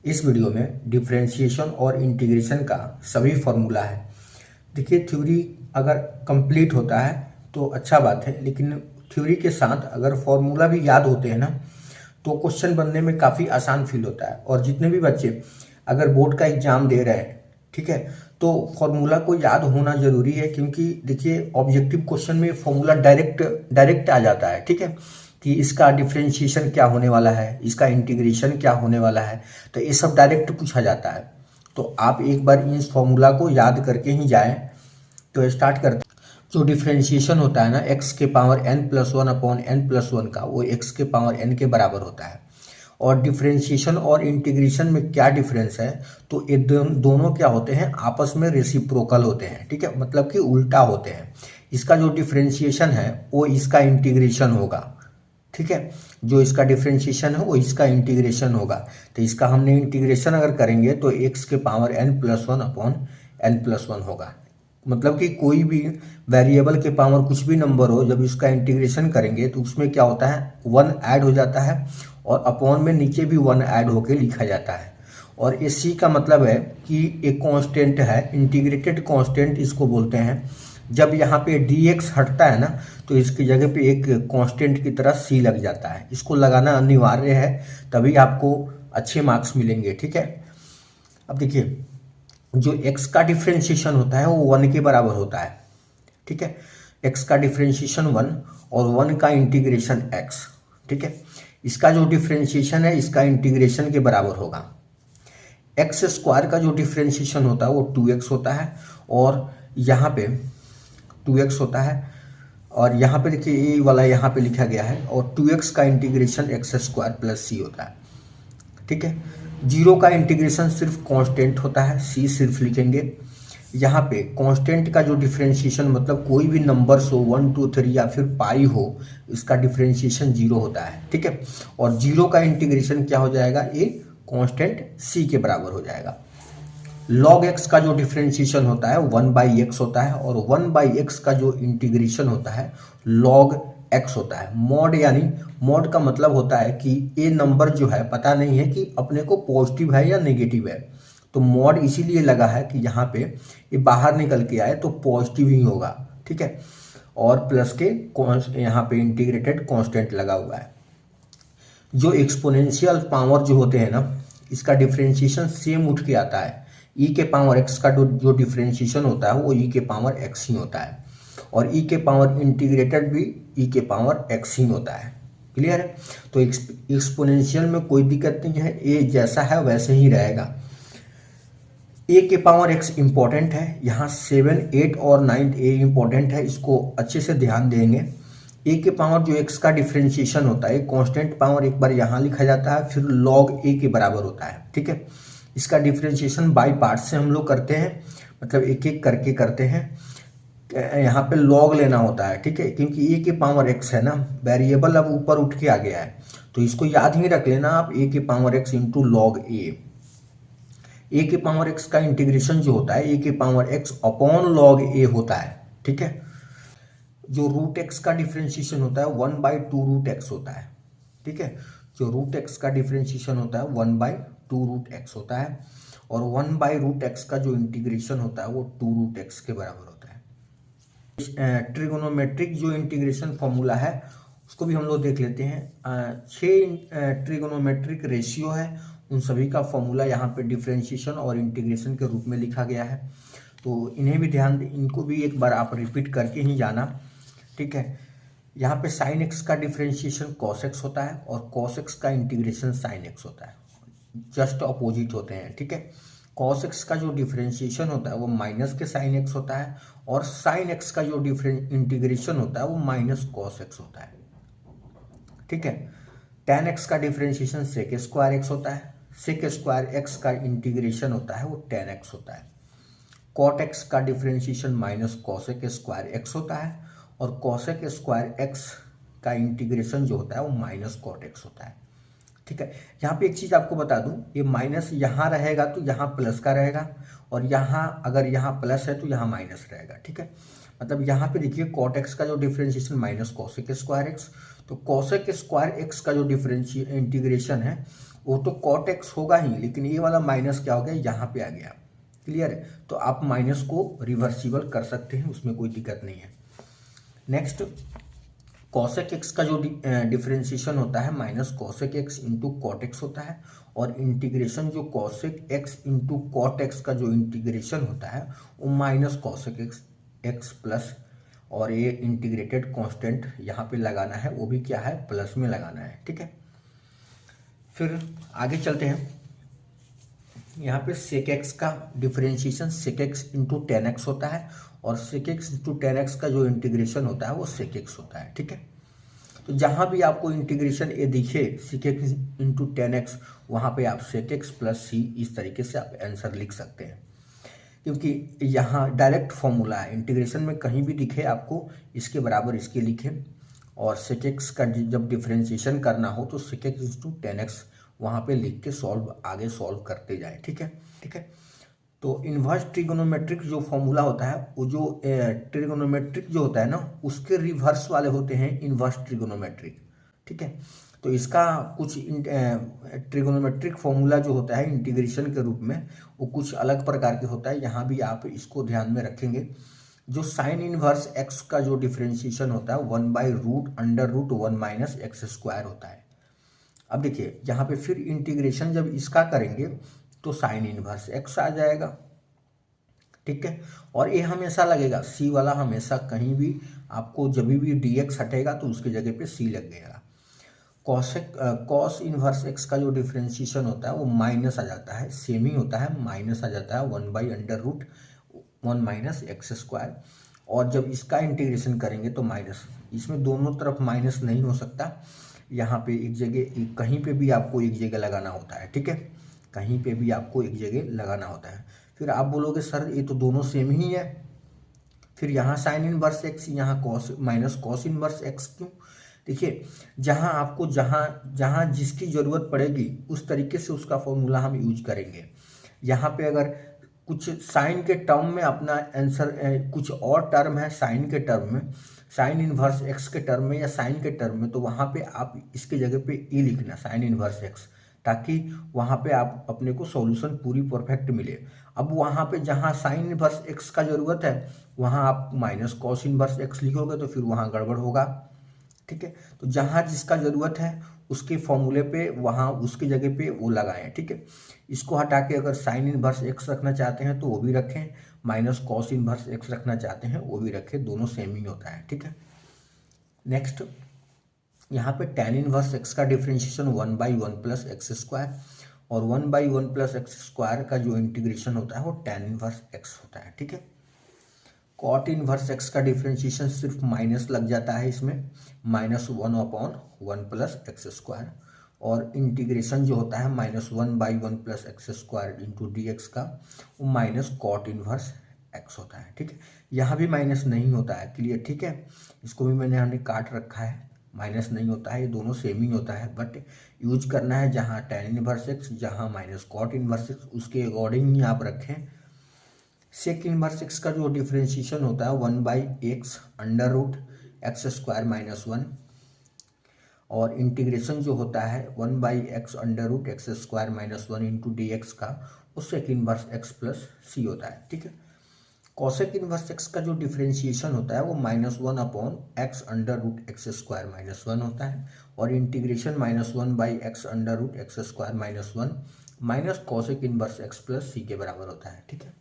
इस वीडियो में डिफरेंशिएशन और इंटीग्रेशन का सभी फॉर्मूला है। देखिए, थ्योरी अगर कंप्लीट होता है तो अच्छा बात है, लेकिन थ्योरी के साथ अगर फॉर्मूला भी याद होते हैं ना तो क्वेश्चन बनने में काफ़ी आसान फील होता है। और जितने भी बच्चे अगर बोर्ड का एग्जाम दे रहे हैं, ठीक है, तो फॉर्मूला को याद होना जरूरी है, क्योंकि देखिए ऑब्जेक्टिव क्वेश्चन में फॉर्मूला डायरेक्ट आ जाता है। ठीक है, कि इसका डिफरेंशिएशन क्या होने वाला है, इसका इंटीग्रेशन क्या होने वाला है, तो ये सब डायरेक्ट पूछा जाता है। तो आप एक बार इस फॉर्मूला को याद करके ही जाएं। तो स्टार्ट करते हैं। जो डिफरेंशिएशन होता है ना एक्स के पावर n+1 अपॉन n+1 का, वो एक्स के पावर n के बराबर होता है। और डिफरेंशिएशन और इंटीग्रेशन में क्या डिफरेंस है, तो ये दोनों क्या होते हैं, आपस में रेसिप्रोकल होते हैं। ठीक है, मतलब कि उल्टा होते हैं। इसका जो डिफरेंशिएशन है वो इसका इंटीग्रेशन होगा। ठीक है, जो इसका डिफरेंशिएशन है वो इसका इंटीग्रेशन होगा। तो इसका हमने इंटीग्रेशन अगर करेंगे तो एक्स के पावर n+1 अपॉन n+1 होगा। मतलब कि कोई भी वेरिएबल के पावर कुछ भी नंबर हो, जब इसका इंटीग्रेशन करेंगे तो उसमें क्या होता है, 1 ऐड हो जाता है और अपॉन में नीचे भी 1 ऐड होके लिखा जाता है। और इस सी का मतलब है कि एक कांस्टेंट है, इंटीग्रेटेड कांस्टेंट इसको बोलते हैं। जब यहाँ पे dx हटता है ना तो इसकी जगह पे एक कांस्टेंट की तरह सी लग जाता है। इसको लगाना अनिवार्य है, तभी आपको अच्छे मार्क्स मिलेंगे। ठीक है, अब देखिए, जो x का डिफरेंशिएशन होता है वो 1 के बराबर होता है। ठीक है, x का डिफरेंशिएशन 1 और 1 का इंटीग्रेशन x। ठीक है, इसका जो डिफरेंशिएशन है इसका इंटीग्रेशन के बराबर होगा। एक्स स्क्वायर का जो डिफरेंशिएशन होता है वो 2x होता है, और यहाँ पे 2x होता है, और यहाँ पे देखिए ये वाला यहाँ पे लिखा गया है, और 2x का इंटीग्रेशन x² प्लस सी होता है। ठीक है, जीरो का इंटीग्रेशन सिर्फ कांस्टेंट होता है, सी सिर्फ लिखेंगे। यहाँ पे कांस्टेंट का जो डिफरेंशिएशन मतलब कोई भी नंबर्स हो 1 2 3 या फिर पाई हो, इसका डिफरेंशिएशन जीरो होता है। ठीक है, और जीरो का इंटीग्रेशन क्या हो जाएगा, ये कांस्टेंट सी के बराबर हो जाएगा। log x का जो डिफरेंशिएशन होता है 1/x होता है, और 1/x का जो इंटीग्रेशन होता है log x होता है। मॉड यानी मॉड का मतलब होता है कि ये नंबर जो है पता नहीं है कि अपने को पॉजिटिव है या नेगेटिव है, तो मॉड इसीलिए लगा है कि यहाँ पे ये बाहर निकल के आए तो पॉजिटिव ही होगा। ठीक है, और प्लस के यहाँ पे इंटीग्रेटेड कांस्टेंट लगा हुआ है। जो एक्सपोनेंशियल पावर जो होते हैं ना, इसका डिफरेंशिएशन सेम उठ के आता है। ई के पावर एक्स का जो डिफरेंशिएशन होता है वो ई के पावर एक्स ही होता है, और ई के पावर इंटीग्रेटेड भी ई के पावर एक्स ही होता है। क्लियर है, तो एक्सपोनेंशियल में कोई दिक्कत नहीं है, ए जैसा है वैसे ही रहेगा। ए के पावर एक्स इंपॉर्टेंट है, यहाँ 7 8 और 9 ए इंपॉर्टेंट है, इसको अच्छे से ध्यान देंगे। ए के पावर जो एक्स का डिफरेंशिएशन होता है कांस्टेंट पावर एक बार यहाँ लिखा जाता है, फिर log ए के बराबर होता है। ठीक है, इसका डिफरेंशिएशन बाय पार्ट से हम लोग करते हैं, मतलब एक एक करके करते हैं। यहाँ पे log लेना होता है। ठीक है, क्योंकि ए के पावर एक्स है ना, वेरिएबल अब ऊपर उठ के आ गया है, तो इसको याद ही रख लेना आप, ए के पावर एक्स इंटू लॉग ए के पावर एक्स का इंटीग्रेशन जो होता है ए के पावर एक्स अपॉन लॉग ए होता है। ठीक है, जो रूट एक्स का डिफरेंशिएशन होता है 1/2 रूट एक्स होता है। ठीक है, जो रूट एक्स का डिफरेंशिएशन होता है 1/2 रूट एक्स होता है, और 1/रूट एक्स का जो इंटीग्रेशन होता है वो 2 रूट एक्स के बराबर होता है। ट्रिगोनोमेट्रिक जो इंटीग्रेशन फॉर्मूला है उसको भी हम लोग देख लेते हैं। 6 ट्रिगोनोमेट्रिक रेशियो है, उन सभी का फॉर्मूला यहाँ पे डिफरेंशिएशन और इंटीग्रेशन के रूप में लिखा गया है, तो इन्हें भी ध्यान, इनको भी एक बार आप रिपीट करके ही जाना। ठीक है, यहाँ पे साइन एक्स का डिफरेंशिएशन कॉस एक्स होता है, और कॉस एक्स का इंटीग्रेशन साइन एक्स होता है, जस्ट अपोजिट होते हैं। ठीक है, कॉस एक्स का जो डिफरेंशिएशन होता है वो माइनस के साइन एक्स होता है, और साइन एक्स का जो इंटीग्रेशन होता है वो माइनस कॉस एक्स होता है। ठीक है, टेन एक्स का डिफरेंशिएशन सेक स्क्वायर एक्स होता है, सेक स्क्वायर एक्स का इंटीग्रेशन होता है वो टेन एक्स होता है। कॉट एक्स का differentiation minus cosec square x होता है, और कॉसेक स्क्वायर एक्स का इंटीग्रेशन जो होता है वो माइनस कॉट एक्स होता है। ठीक है, यहाँ पे एक चीज़ आपको बता दूं, ये माइनस यहाँ रहेगा तो यहाँ प्लस का रहेगा, और यहाँ अगर यहाँ प्लस है तो यहाँ माइनस रहेगा। ठीक है, मतलब यहाँ पे देखिए कॉट एक्स का जो differentiation minus cosec square x, तो कॉसेक स्क्वायर एक्स का जो इंटीग्रेशन है वो तो कॉट एक्स होगा ही, लेकिन ये वाला माइनस क्या हो गया, यहाँ पे आ गया। क्लियर है? तो आप माइनस को रिवर्सिबल कर सकते हैं, उसमें कोई दिक्कत नहीं है। नेक्स्ट, कॉसेक एक्स का जो डिफरेंशिएशन होता है minus cosec x into cot x होता है, और इंटीग्रेशन जो cosec x into cot x का जो इंटीग्रेशन होता है वो minus cosec x x plus, और ये इंटीग्रेटेड कांस्टेंट यहाँ पे लगाना है, वो भी क्या है, प्लस में लगाना है। ठीक है, फिर आगे चलते हैं। यहाँ पे सेक एक्स का differentiation sec x into tan x होता है, और sec x into tan x का जो इंटीग्रेशन होता है वो सेक एक्स होता है। ठीक है, तो जहाँ भी आपको इंटीग्रेशन ए दिखे sec x into tan x, वहाँ पे आप सेक एक्स प्लस सी इस तरीके से आप आंसर लिख सकते हैं, क्योंकि यहाँ डायरेक्ट फॉर्मूला है। इंटीग्रेशन में कहीं भी दिखे आपको इसके बराबर इसके लिखें, और सेक एक्स का जब डिफरेंशिएशन करना हो तो sec x into tan x वहाँ पे लिख के आगे सॉल्व करते जाए। ठीक है, ठीक है। तो इन्वर्स ट्रिगोनोमेट्रिक जो फॉर्मूला होता है, वो जो ट्रिगोनोमेट्रिक जो होता है ना, उसके रिवर्स वाले होते हैं इन्वर्स ट्रिगोनोमेट्रिक। ठीक है, तो इसका कुछ ट्रिगोनोमेट्रिक फॉर्मूला जो होता है इंटीग्रेशन के रूप में, वो कुछ अलग प्रकार के होता है। यहाँ भी आप इसको ध्यान में रखेंगे। जो साइन इनवर्स एक्स का जो डिफरेंशिएशन होता है 1/√√1 माइनस एक्स स्क्वायर होता है। अब देखिए यहाँ पे फिर इंटीग्रेशन जब इसका करेंगे तो साइन इनवर्स एक्स आ जाएगा। ठीक है, और ये हमेशा लगेगा, सी वाला हमेशा कहीं भी आपको जब भी dx हटेगा तो उसकी जगह पे सी लग गएगा। कॉस इनवर्स एक्स का जो डिफरेंशिएशन होता है वो माइनस आ जाता है, सेम ही होता है, माइनस आ जाता है 1/√1 माइनस एक्स स्क्वायर। और जब इसका इंटीग्रेशन करेंगे तो माइनस, इसमें दोनों तरफ माइनस नहीं हो सकता, यहाँ पे एक जगह कहीं पे भी आपको एक जगह लगाना होता है। ठीक है, कहीं पे भी आपको एक जगह लगाना होता है। फिर आप बोलोगे सर ये तो दोनों सेम ही है, फिर यहाँ साइन इनवर्स एक्स, यहाँ cos minus cos inverse x क्यों? देखिए जहाँ आपको जहाँ जहाँ जिसकी ज़रूरत पड़ेगी उस तरीके से उसका फॉर्मूला हम यूज करेंगे। यहाँ पे अगर कुछ साइन के टर्म में अपना आंसर, कुछ और टर्म है साइन के टर्म में, साइन इनवर्स एक्स के टर्म में या साइन के टर्म में, तो वहाँ पे आप इसके जगह पे ई लिखना साइन इनवर्स एक्स, ताकि वहाँ पे आप अपने को सॉल्यूशन पूरी परफेक्ट मिले। अब वहाँ पे जहाँ साइन इनवर्स एक्स का ज़रूरत है वहाँ आप माइनस कॉस इनवर्स एक्स लिखोगे तो फिर वहाँ गड़बड़ होगा। ठीक है, तो जहाँ जिसका ज़रूरत है उसके फॉर्मूले पे वहाँ उसकी जगह पे वो लगाएं। ठीक है, इसको हटा के अगर साइन इनवर्स एक्स रखना चाहते हैं तो वो भी रखें, माइनस कॉस इनवर्स एक्स रखना चाहते हैं वो भी रखें, दोनों सेम ही होता है। ठीक है, नेक्स्ट यहाँ पे टेन इनवर्स एक्स का डिफरेंशिएशन 1/1 प्लस एक्स स्क्वायर, और 1/1 प्लस एक्स स्क्वायर का जो इंटीग्रेशन होता है वो टेन इनवर्स एक्स होता है। ठीक है, कॉट इनवर्स एक्स का डिफरेंशिएशन सिर्फ माइनस लग जाता है इसमें, -1/1 प्लस एक्स स्क्वायर, और इंटीग्रेशन जो होता है -1/1 plus x square into D x का, वो माइनस कॉट इनवर्स एक्स होता है। ठीक है, यहाँ भी माइनस नहीं होता है। क्लियर? ठीक है, इसको भी हमने काट रखा है, माइनस नहीं होता है, ये दोनों सेम ही होता है, बट यूज करना है जहाँ टेन इनवर्स एक्स, जहाँ माइनस कॉट इनवर्स एक्स, उसके अकॉर्डिंग ही आप रखें। सेक इनवर्स एक्स का जो डिफरेंशिएशन होता है 1/x√x² -1, और इंटीग्रेशन जो होता है 1/x√x² इंटू डी एक्स का, वो sec inverse x plus c होता है। ठीक है, कॉसेक इनवर्स एक्स का जो डिफरेंशिएशन होता है वो -1/x√x² -1 होता है, और integration -1/x√x² -1 minus cosec inverse x plus c के बराबर होता है। ठीक है,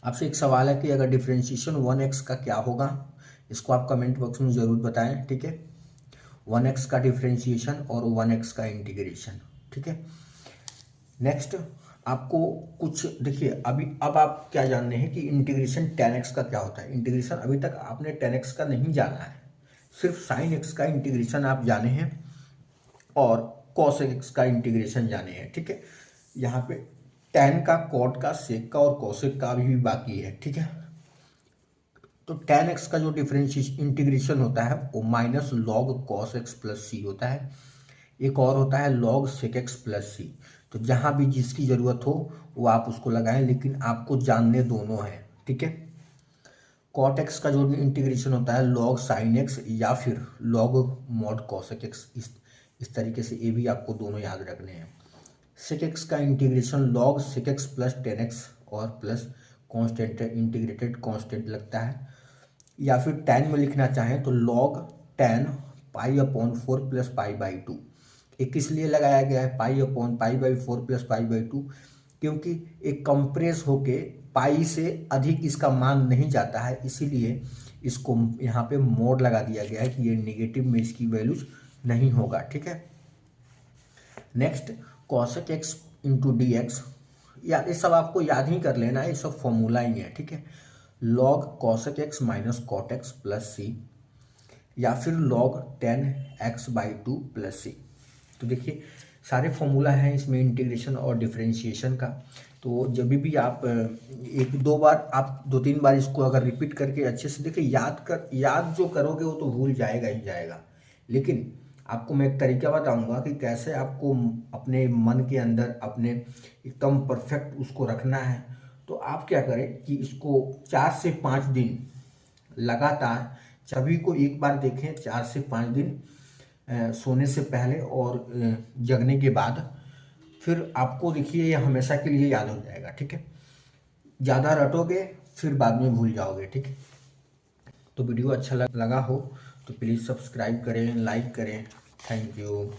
आपसे एक सवाल है कि अगर डिफरेंशिएशन 1x का क्या होगा, इसको आप कमेंट बॉक्स में ज़रूर बताएं। ठीक है, 1x का डिफरेंशिएशन और 1x का इंटीग्रेशन। ठीक है, नेक्स्ट आपको कुछ देखिए, अब आप क्या जानने हैं कि इंटीग्रेशन 10x का क्या होता है। इंटीग्रेशन अभी तक आपने 10x का नहीं जाना है, सिर्फ साइन एक्स का इंटीग्रेशन आप जाने हैं और कॉस एक्स का इंटीग्रेशन जाने हैं। ठीक है, यहाँ पे टेन का, कॉट का, सेक का और कॉसेक का भी बाकी है। ठीक है, तो टेन एक्स का जो डिफरेंशिएशन इंटीग्रेशन होता है वो minus log cos x plus c होता है। एक और होता है log sec x plus c. तो जहाँ भी जिसकी ज़रूरत हो वो आप उसको लगाएं, लेकिन आपको जानने दोनों हैं। ठीक है, कॉट एक्स का जो इंटीग्रेशन होता है लॉग साइन एक्स या फिर लॉग मॉड कॉसेक एक्स, इस तरीके से ये भी आपको दोनों याद रखने हैं। सेक एक्स का integration log sec x plus 10x और प्लस कॉन्स्टेंट इंटीग्रेटेड कॉन्स्टेंट लगता है, या फिर tan में लिखना चाहें तो log tan π/4 प्लस π/2। ये किस लिए लगाया गया है π/4 प्लस π/2, क्योंकि एक कंप्रेस होके पाई से अधिक इसका मान नहीं जाता है, इसीलिए इसको यहाँ पे मोड लगा दिया गया है कि ये नेगेटिव में इसकी वैल्यूज नहीं होगा। ठीक है, next cosec x into D x, या ये सब आपको याद ही कर लेना है, ये सब फॉर्मूला ही है। ठीक है, log cosec x minus cot x plus c, या फिर log tan x/2 plus c. तो देखिए सारे फॉर्मूला हैं इसमें इंटीग्रेशन और डिफरेंशिएशन का। तो जब भी आप एक दो बार आप 2-3 बार इसको अगर रिपीट करके अच्छे से देखिए, याद जो करोगे वो तो भूल जाएगा ही जाएगा, लेकिन आपको मैं एक तरीका बताऊंगा कि कैसे आपको अपने मन के अंदर अपने एकदम परफेक्ट उसको रखना है। तो आप क्या करें कि इसको 4 से 5 दिन लगातार सभी को एक बार देखें, 4 से 5 दिन सोने से पहले और जगने के बाद, फिर आपको देखिए ये हमेशा के लिए याद हो जाएगा। ठीक है, ज़्यादा रटोगे फिर बाद में भूल जाओगे। ठीक है, तो वीडियो अच्छा लगा हो तो प्लीज़ सब्सक्राइब करें, लाइक करें। Thank you.